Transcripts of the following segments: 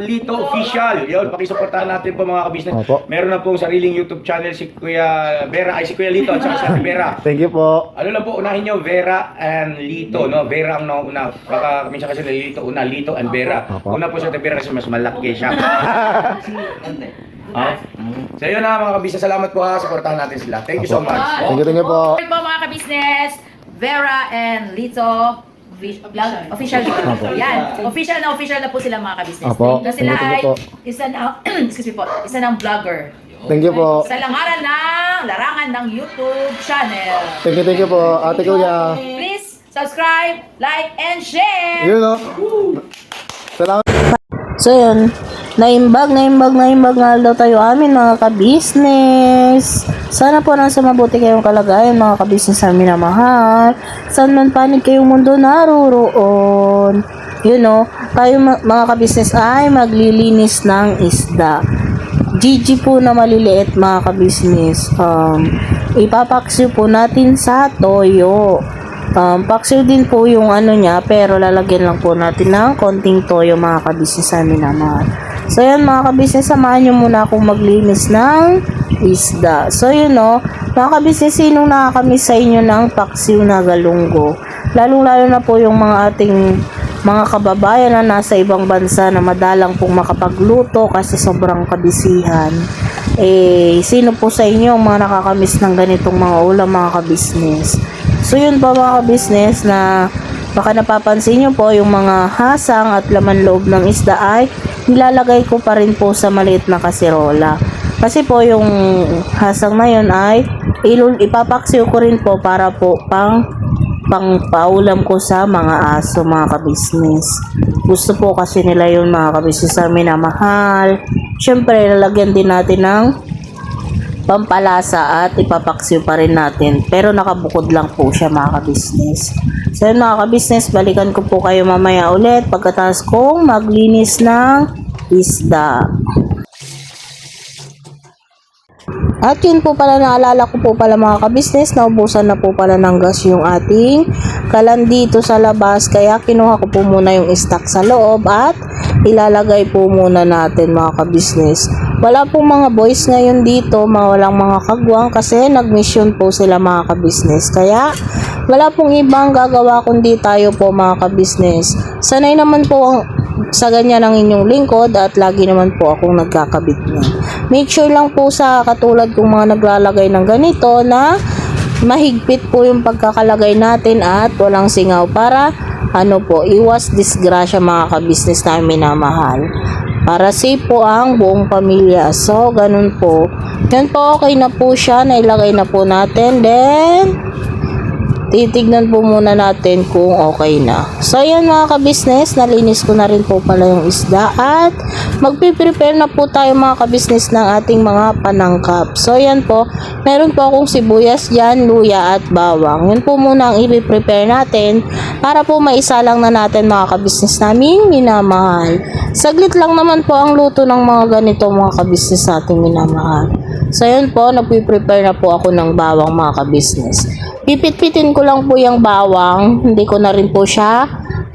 Lito Official. Yun, pakisuportahan natin po mga kabisnes. Opo. Meron na pong sariling YouTube channel si Kuya Vera, si Kuya Lito at saka si Ate Vera. Thank you po. Ano lang po, unahin nyo, Vera and Lito, no? Vera ang nauna. Baka minsan kasi Lito, Lito and Vera. Opo. Una po si Ate Vera kasi mas malaki siya. So yun na mga kabisnes, salamat po ha, supportahan natin sila. Thank you so much. Thank you po. Hi po mga kabisnes, Vera and Lito official dito. Yan. Official na po sila mga kabisnes. Opo. Na sila Thank ay you po. isa na excuse me po, isa ng vlogger. Thank you po. Sa langaran ng larangan ng YouTube channel. Thank you po. Ate Kuya. Please subscribe, like, and share. Yun o. Salamat. So yun, naimbag nga daw tayo amin mga kabisnes. Sana po nasa mabuti kayong kalagayan mga kabisnes na minamahal. Saan man panig kayong mundo naroon. You know, tayo mga kabisnes ay maglilinis ng isda. GG po na maliliit mga kabisnes. Ipapaksiw po natin sa toyo. Paksiw din po yung ano niya, pero lalagyan lang po natin ng konting toyo mga kabisnes namin naman. So yan mga kabisnes, samahan nyo muna akong maglinis ng isda. So yun o, mga kabisnes, sinong nakakamiss sa inyo ng paksiw na galunggo? Lalong-lalo na po yung mga ating mga kababayan na nasa ibang bansa na madalang pong makapagluto kasi sobrang kabisihan. Sino po sa inyo ang mga nakakamiss ng ganitong mga ulam mga kabisnes? So yun po mga kabisnes, na baka napapansin nyo po yung mga hasang at laman loob ng isda ay nilalagay ko pa rin po sa maliit na kaserola. Kasi po yung hasang na yun ay ipapaksiw ko rin po para po pang paulam ko sa mga aso mga kabisnes. Gusto po kasi nila yun mga kabisnes na minamahal. Syempre lalagyan din natin ng pampalasa at ipapaksiw pa rin natin, pero nakabukod lang po siya mga kabisnes. So yun mga kabisnes, balikan ko po kayo mamaya ulit pagkatapos kong maglinis ng isda. At yun po pala, naalala ko po pala mga kabisnes, naubusan na po pala ng gas yung ating kalan dito sa labas, kaya kinuha ko po muna yung stock sa loob at ilalagay po muna natin mga kabisnes. Wala pong mga boys ngayon dito, walang mga kagwang kasi nag-mission po sila mga kabisnes, kaya wala pong ibang gagawa kundi tayo po mga kabisnes. Sanay naman po sa ganyan ang inyong lingkod at lagi naman po akong nagkakabit niya. Make sure lang po sa katulad kong mga naglalagay ng ganito na mahigpit po yung pagkakalagay natin at walang singaw para iwas disgrasya mga kabisnes na minamahal. Para safe po ang buong pamilya. So, ganun po. Yan po, okay na po siya. Nailagay na po natin. Then, titignan po muna natin kung okay na. So yan mga kabisnes, nalinis ko na rin po pala yung isda at magpiprepare na po tayo mga kabisnes ng ating mga panangkap. So yan po, meron po akong sibuyas dyan, luya at bawang. Yun po muna ang i-prepare natin para po maisalang na natin mga kabisnes naming minamahal. Saglit lang naman po ang luto ng mga ganito mga kabisnes nating minamahal. So yun po, nagpiprepare na po ako ng bawang mga kabisnes. Pipit-pitin ko lang po yung bawang, hindi ko na rin po siya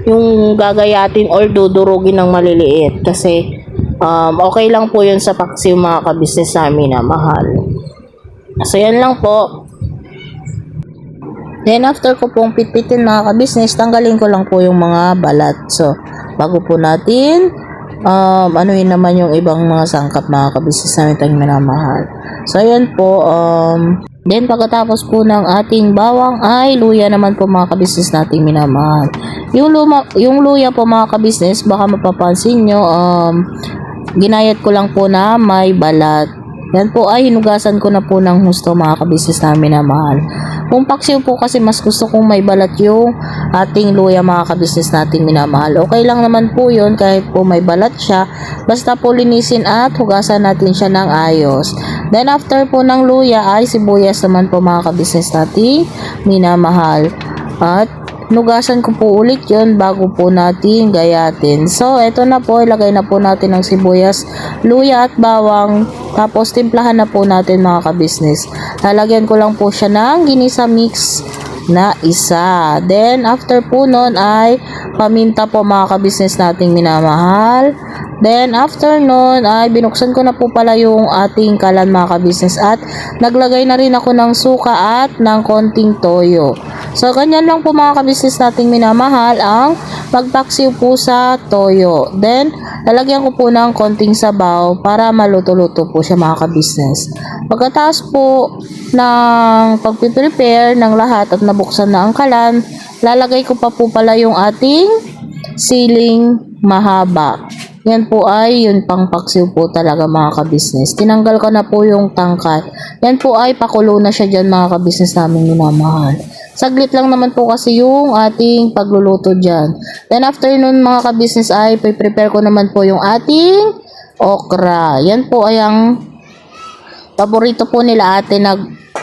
yung gagayatin or dudurugin ng maliliit kasi okay lang po yun sa paksiw mga kabisnes namin na mahal. So yan lang po. Then after ko pong pitpitin mga kabisnes, tanggalin ko lang po yung mga balat. So bago po natin anuhin naman yung ibang mga sangkap mga kabisnes namin tayong minamahal. So ayan po, then pagkatapos po ng ating bawang ay luya naman po mga kabisnes nating minamahal. Yung luya po mga kabisnes, baka mapapansin nyo, ginayat ko lang po na may balat. Yan po ay hinugasan ko na po ng husto mga kabisnes namin na mahal. Kung paksiw po kasi mas gusto kong may balat yung ating luya mga kabisnes nating minamahal. Okay lang naman po yun kahit po may balat siya. Basta po linisin at hugasan natin siya ng ayos. Then after po ng luya ay sibuyas naman po mga kabisnes nating minamahal. At nugasan ko po ulit yun bago po natin gayatin. So, eto na po, ilagay na po natin ang sibuyas, luya at bawang. Tapos, timplahan na po natin mga kabisnes. Lalagyan ko lang po siya ng ginisa mix na isa. Then, after po nun ay paminta po mga ka-business nating minamahal. Then, after nun ay binuksan ko na po pala yung ating kalan mga ka-business at naglagay na rin ako ng suka at ng konting toyo. So, ganyan lang po mga ka-business nating minamahal ang magpaksiw po sa toyo. Then, lalagyan ko po ng konting sabaw para maluto-luto po siya mga ka-business. Pagkatapos po ng pagpiprepare ng lahat at nabuksan na ang kalan, lalagay ko pa po pala yung ating siling mahaba. Yan po ay yung pangpaksiw po talaga mga ka-business. Tinanggal ko na po yung tangkay. Yan po ay pakulo na siya dyan mga ka-business namin minamahal. Saglit lang naman po kasi yung ating pagluluto dyan. Then after nun mga ka-business ay prepare ko naman po yung ating okra. Yan po ay ang paborito po nila ate na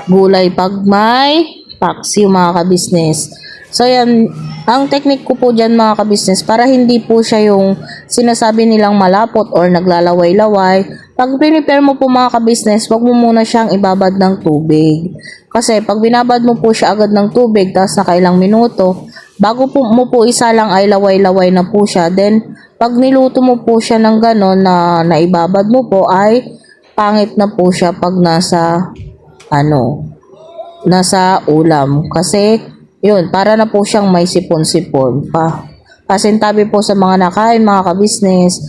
gulay pag may paksiw mga ka-business. So yan, ang technique ko po dyan mga ka-business para hindi po siya yung sinasabi nilang malapot or naglalaway-laway. Pag prepare mo po mga ka-business, wag mo muna siyang ibabad ng tubig. Kasi pag binabad mo po siya agad ng tubig, tapos nakailang minuto, bago po mo po isa lang ay laway-laway na po siya. Then, pag niluto mo po siya ng ganon na naibabad mo po ay pangit na po siya pag nasa ulam. Kasi, yun, para na po siyang may sipon-sipon pa. Pasintabi po sa mga nakain, mga ka-business.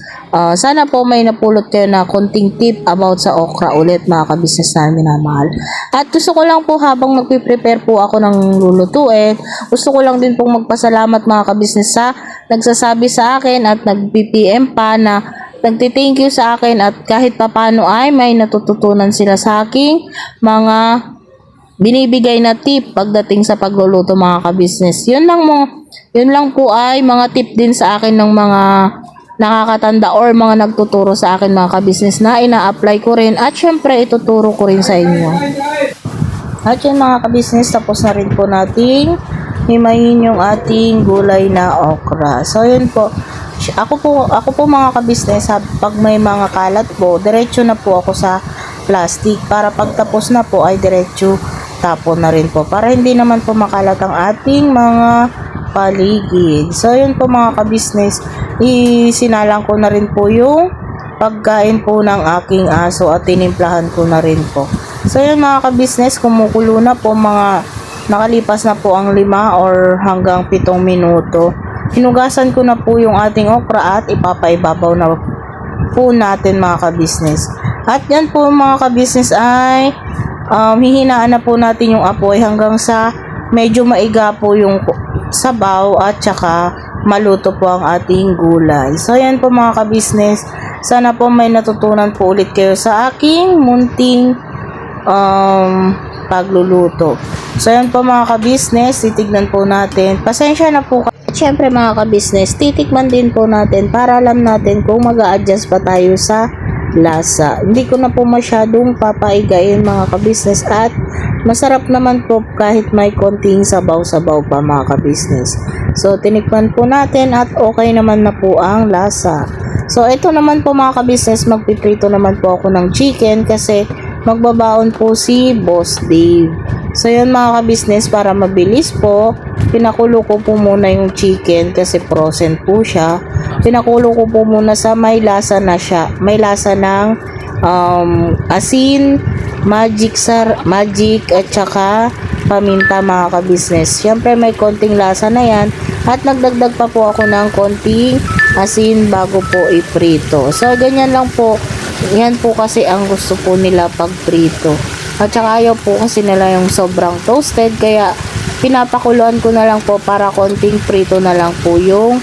Sana po may napulot kayo na konting tip about sa okra ulit, mga ka-business namin na mahal. At gusto ko lang po habang nagpiprepare po ako ng lulutuin, gusto ko lang din pong magpasalamat mga ka-business sa nagsasabi sa akin at nag-PPM pa na nagti-thank you sa akin at kahit papano ay may natututunan sila sa aking mga binibigay na tip pagdating sa pagluluto mga ka-business. Yun lang po ay mga tip din sa akin ng mga nakakatanda or mga nagtuturo sa akin mga ka-business na ina-apply ko rin at syempre ituturo ko rin sa inyo. At yun mga ka-business, tapos na rin po nating himayin yung ating gulay na okra. So yun po. Ako po mga ka-business, pag may mga kalat po, diretso na po ako sa plastic para pagtapos na po ay diretso tapon na rin po para hindi naman po makalat ang ating mga paligid. So yun po mga ka-business, isinalang ko na rin po yung pagkain po ng aking aso at tinimplahan ko na rin po. So yun mga ka-business, kumukulo na po, mga nakalipas na po ang 5 or hanggang 7 minuto. Hinugasan ko na po yung ating okra at ipapaibabaw na po natin mga ka-business. At yan po mga ka-business ay hihinaan na po natin yung apoy hanggang sa medyo maiga po yung sabaw at saka maluto po ang ating gulay. So yan po mga ka-business, sana po may natutunan po ulit kayo sa aking munting pagluluto. So yan po mga ka-business, titignan po natin. Pasensya na po. Siyempre mga ka-business, titikman din po natin para alam natin kung mag-a-adjust pa tayo sa lasa. Hindi ko na po masyadong papaigayin mga ka-business at masarap naman po kahit may konting sabaw-sabaw pa mga ka-business. So tinikman po natin at okay naman na po ang lasa. So ito naman po mga ka-business, magpiprito naman po ako ng chicken kasi magbabaon po si Boss Dave. So yun mga ka-business, para mabilis po, pinakulo ko po muna yung chicken kasi frozen po siya. Pinakulo ko po muna sa may lasa na siya. May lasa ng asin, magic at saka paminta mga ka-business. Siyempre may konting lasa na yan at nagdagdag pa po ako ng konting asin bago po iprito. So ganyan lang po. Yan po kasi ang gusto po nila pag prito. At saka ayaw po kasi nila yung sobrang toasted, kaya pinapakuluan ko na lang po para konting prito na lang po yung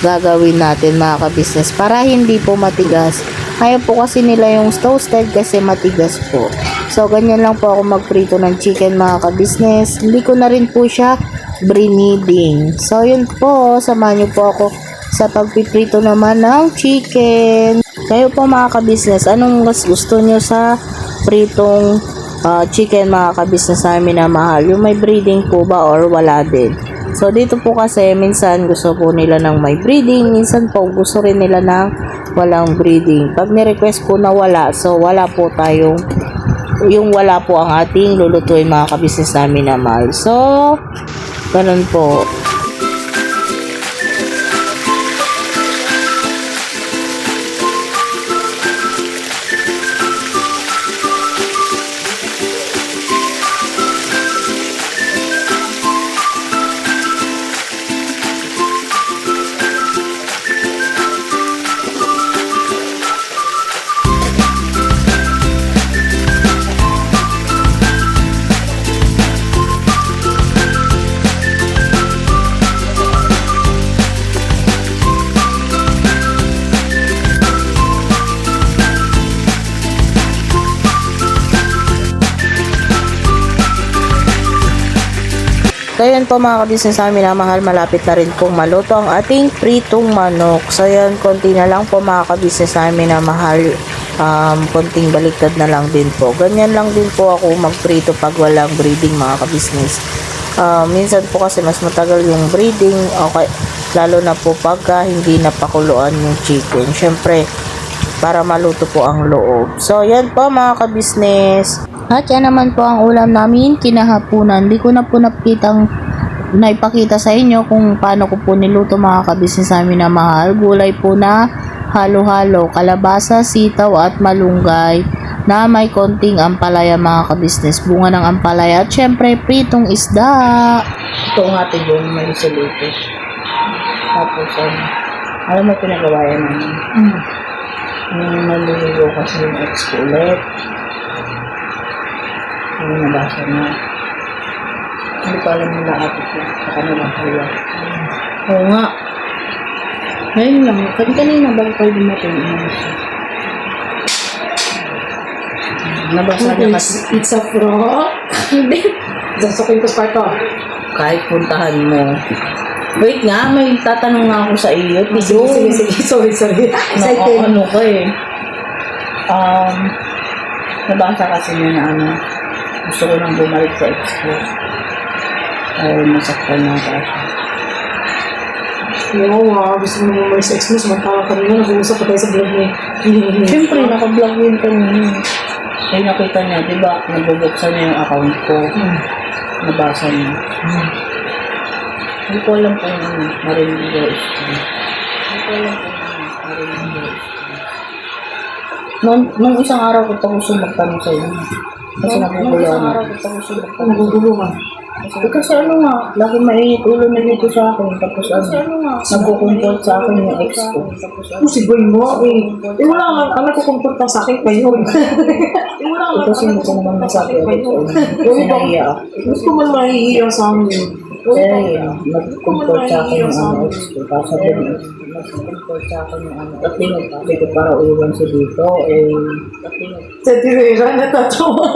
gagawin natin mga ka-business para hindi po matigas. Ayaw po kasi nila yung toasted kasi matigas po. So ganyan lang po ako magprito ng chicken mga ka-business. Hindi ko na rin po siya briniding. So yun po, samahan niyo po ako sa pagpiprito naman ng chicken. Kayo po mga ka-business, anong mas gusto nyo sa pritong chicken mga ka-business namin na mahal? Yung may breeding po ba or wala din? So dito po kasi minsan gusto po nila ng may breeding, minsan po gusto rin nila ng walang breeding. Pag ni-request po na wala, so wala po tayong yung wala po ang ating lulutuin mga kabisnes namin na mahal. So, ganun po. So yan po mga kabisnes namin na mahal, malapit na rin pong maluto ang ating pritong manok. So yan, konti na lang po mga kabisnes namin na mahal, konting baliktad na lang din po. Ganyan lang din po ako magprito pag walang breeding mga kabisnes. Minsan po kasi mas matagal yung breeding, okay, lalo na po pagka hindi napakuluan yung chicken. Syempre, para maluto po ang loob. So yan po mga kabisnes. At yan naman po ang ulam namin kinahapunan. Hindi ko na po naipakita sa inyo kung paano ko po niluto mga kabisnes namin na mahal. Gulay po na halo-halo, kalabasa, sitaw at malunggay na may konting ampalaya mga kabisnes. Bunga ng ampalaya at syempre pritong isda. Ito ang ating doon may isolate. Tapos alam mo pinagawa yan namin. Yung naliligo kasi yung ex ko ulit. Yung nabasa na. Hindi ko alam nila ate ko. Sa kanilang kaya. Oo nga. Ngayon lang. Kanina bago kayo dumating. Nabasa na kasi. Pizza fro? Hindi. Sasukin ko sa ko. Kahit puntahan mo. Wait nga, may tatanong nga ako sa iyo. Sige. Sorry. Ano ko eh. Nabasa kasi niya na ano. Gusto ko nang bumalik sa expo. Ay, masaktan na ako. Oo, gusto mo bumalik sa expo. Samantala kanina, nag-uusap pa tayo sa vlog niya. Siyempre, naka-vlog yun kanina. Kaya nakita niya, di ba, nabubuksan niya yung account ko. Nabasa niya. Hindi ko alam kung marinig guys. Nung isang araw ko pa gusto magtanong sa iyo. Kasi naguguluhan. Naguguluhan. Kasi ano nga, lagi mainit ulo na dito sa akin. Tapos nagkukumport sa akin yung ex ko. Si boy mo, wala lang, ang nagkukumport lang sa akin kayo. Kasi hindi ko naman masabi ulit sa inyo. Kasi nahiya ako. Gusto mo mahihiya sa amin. Kaya nag-comport sa akin yung ano ex ko. Kasi nag-comport sa akin yung ano. At sabi ko para uwan siya dito. Sa tirera, natatawa.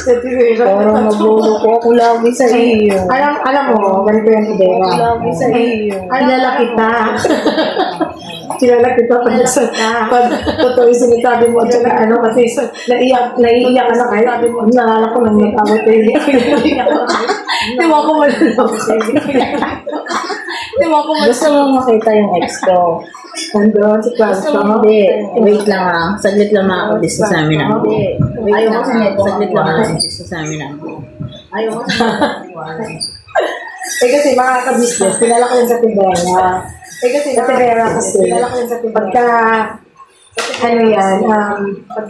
Sa tirera, Parang mabulo ko ako lagi sa iyo. Alam mo, ganito yung tirera. Lagi sa iyo. Kilala kita. Kilala kita pag totoo yung sinasabi mo. At saka ano, kasi naiiyak ka na kayo. Nalala ko nang nag-away kayo. Diba ko malalong. Gusto mo makita yung ex ko? Nandun sa class ko. Hindi. Wait lang ah. Saglit lang mga kabisnes namin ang ayaw ko sa net. Saglit lang mga kabisnes namin ang ayaw ko sa net. Kasi mga kabisnes, kilala ko yun sa tindera. Sa tindera kasi, pagka, ano yan,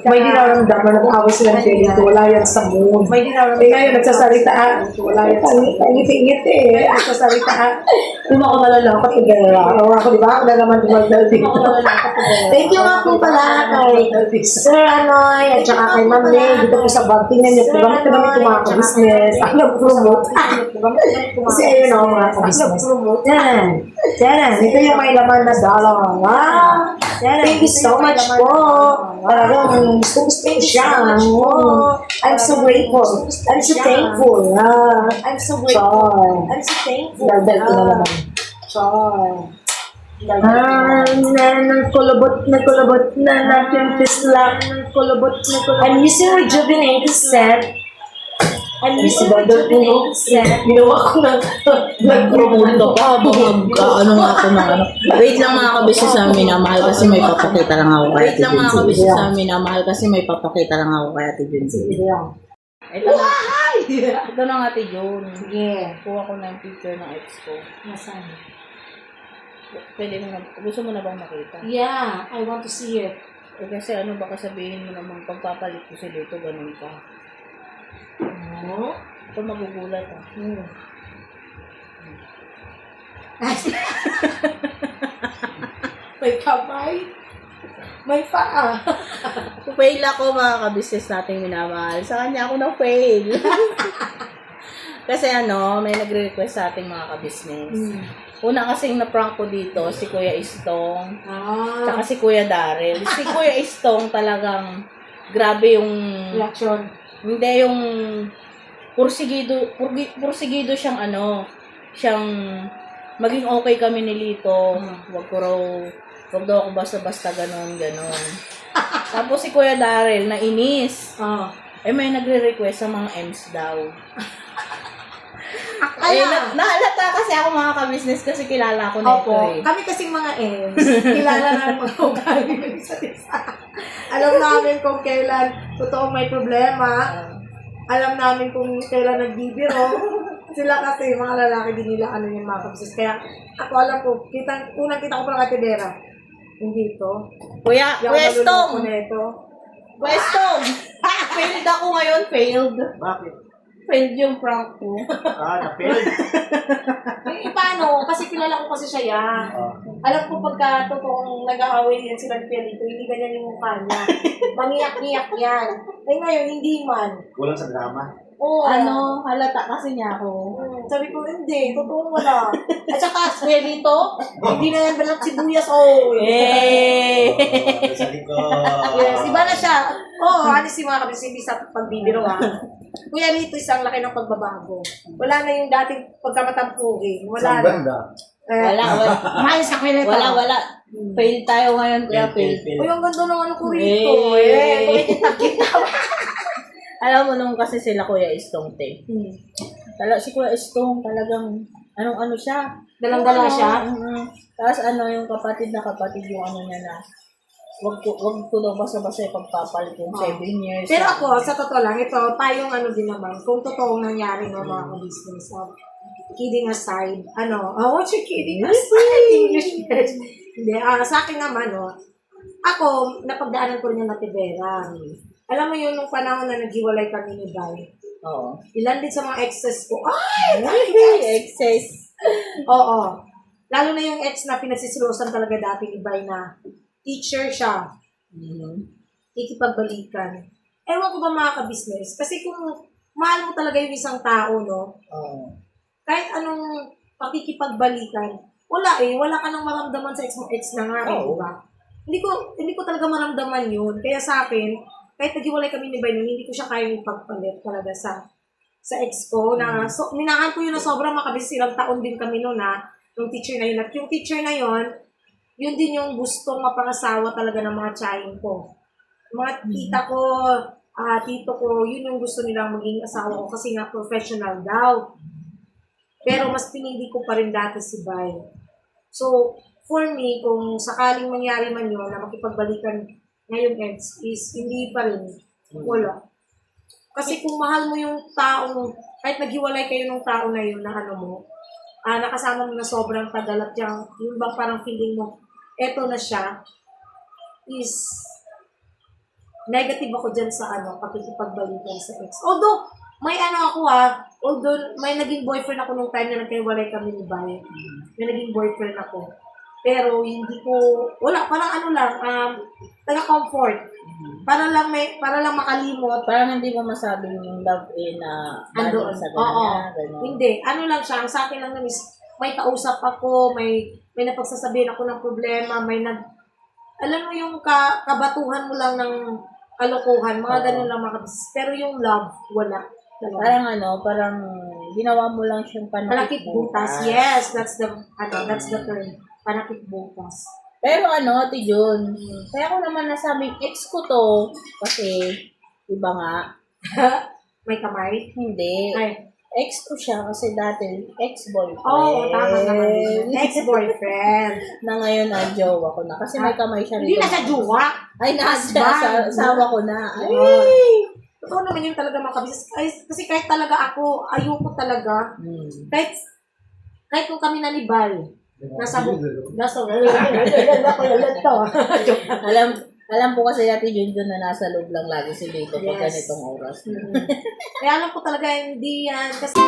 may dinaramdaman, nag-away silang dito, wala yan sa mood. Ngayon, nagsasalita, wala yan sa mood. Ingit-ingit nagsasalita. Di ba ako nalalakot sa tindera? Ako, di ba? Ako na naman dumagdal dito. Thank you nga po pala kay Sir Anoy, at saka kay Ma'am May, dito po sa Bagting niya. Gamit na gamit yung mga kabisnes. Ang nag-promote. Kasi ayun o, mga kabisnes. Yan. Yan. Ito yung may laman na dollar. Wow. Thank you so much po. Talagang gusto siya. I'm so grateful. I'm so thankful. I'm so grateful. I'm so thankful. Daldal ko na naman. Nagkulabot na natin pislak. I'm using rejuvenated scent. Miss Bandol po, ginawa ko ng Nag-promote ka pa, ano nga ako ng ano. Wait lang mga kabisnes namin, minamahal kasi may papakita lang ako kay Ate Junji. Wait lang mga kabisnes namin, minamahal kasi may papakita lang ako kay Ate Junji. Ito na. Ito na nga Ate Jun. Sige. Kuha ko ng picture ng ex ko. Nasaan? Pwede mo na, gusto mo na bang makita? Yeah, I want to see it. Eh kasi ano baka sabihin mo namang pagpapalit ko sila ito, ganun ka. Oh. Ito magugulat ah. May kamay. May paa. Fail ako mga kabisnes nating minamahal. Sa kanya ako na-fail. Kasi ano, may nagre-request sa ating mga kabisnes. Una kasing na-prank ko dito, si Kuya Istong. Tsaka si Kuya Daryl. Si Kuya Istong talagang grabe yung... Reaction. Hindi yung... Pursigido siyang ano, siyang maging okay kami ni Lito. Wag daw ako basta-basta ganon. Tapos si Kuya Daryl, nainis. Eh may nagre-request sa mga M's daw. Nahalata kasi ako mga ka-business kasi kilala ko na ito eh. Kami kasing mga M's, kilala na mga ugali ng isa't isa. Alam namin kung kailan totoong may problema. Alam namin kung kailan nagbibiro. Sila kasi, mga lalaki din nila, ano yung mga ka-business. Kaya ako alam ko, unang kita ko pala kay Tibera. Hindi ito. Kuya Stong! Kuya Stong! Failed ako ngayon, failed. Bakit? Failed yung prank ko. Na-failed. Paano? Kasi kilala ko kasi siya yan. Alam ko pagka totoong nag-aaway yan sila ni Pelito, hindi ganyan yung mukha niya. Mangiyak-ngiyak yan. Eh ngayon, hindi man. Kulang sa drama. Oo. Ano, halata kasi niya ako. Sabi ko, hindi. Totoong wala. At saka, Pelito, hindi na yan balat sibuyas. Oh. Sa likod. Yes, iba na siya. Oo, honest si mga kabis, hindi sa pagbibiro ha. Kuya Lito, isang laki ng pagbabago. Wala na yung dating pagkamatampuhin. Wala na. Wala. Mahal sa Kuya Lito. Wala. Fail tayo ngayon, kuya, fail. Uy, ang ganda ng ano ko rito. Kita. Alam mo nung kasi sila Kuya Istong, te. Si Kuya Istong talagang, ano siya. Dalang-dala siya. Tapos yung kapatid yung ano niya na, wag ko daw basta-basta yung pagpapalit yung 7 years. Pero ako, sa totoo lang, ito, tayong ano din naman, kung totoong nangyari no, mga business, kidding aside, what you kidding aside? English words. Hindi, sa akin naman, ako, napagdaanan ko rin yung Natibera. Alam mo yun, nung panahon na naghiwalay kami ni Bay, ilan din sa mga exes ko, excess. Oo. Lalo na yung ex na pinagsisilosan talaga dati ni Bay na teacher siya. Ikipagbalikan. Ewan ko ba mga ka-business? Kasi kung mahal mo talaga yung isang tao, no? Kahit anong pakikipagbalikan, wala ka nang maramdaman sa ex mo. Ex na nga, diba? Hindi ko talaga maramdaman yun. Kaya sa akin, kahit naghiwalay kami ni Bay nun, hindi ko siya kayang ipagpalit talaga sa ex ko. Minahan ko yun na sobrang makabis. Ilang taon din kami nun yung teacher na yun. At yung teacher na yun, yun din yung gustong mapangasawa talaga ng mga tsahin ko. Mga tita ko, tito ko, yun yung gusto nilang maging asawa ko kasi nga professional daw. Pero mas pinili ko pa rin dati si Bay. So, for me, kung sakaling mangyari man yun na makipagbalikan ngayong ex is hindi pa rin. Wala. Kasi kung mahal mo yung taong, kahit naghiwalay kayo ng tao na yun na nakasama mo na sobrang tagal at yung bang parang feeling mo, eto na siya, is negative ako dyan sa pakikipagbalikan sa ex. Although, may although may naging boyfriend ako nung time na nagkaiwalay kami ni Bay. May naging boyfriend ako. Pero hindi ko, wala, parang taga-comfort. Para lang makalimot. Parang hindi mo masabing yung love na andoon sa gano'n. Hindi. Lang siya, ang sa akin lang is, may kausap ako, may napagsasabihin ako ng problema, alam mo yung kabatuhan mo lang ng kalokohan, mga ganun lang mga kabis. Pero yung love, wala. Parang ginawa mo lang siyang panakit butas. Yes, that's the term. Panakit butas. Pero Ate Jun, kaya ko naman nasabing ex ko to, kasi, iba nga, May kamay? Hindi. Ay. Ex ko siya kasi dati ex-boyfriend. Oo, tama naman. Ex-boyfriend. Na ngayon na jowa ko na. Kasi may kamay siya Hindi rito. na siya jowa. Ay, nasa Husband. asawa ko na. Ay! Totoo naman yun talaga mga kabisnes. Kasi kahit talaga ako, ayoko talaga. Kahit kung kami nanibal, nasa Alam po kasi Ate Junjun na nasa loob lang lagi si Lito pag Yes. ganitong oras. Kaya alam ko talaga hindi yan. Kasi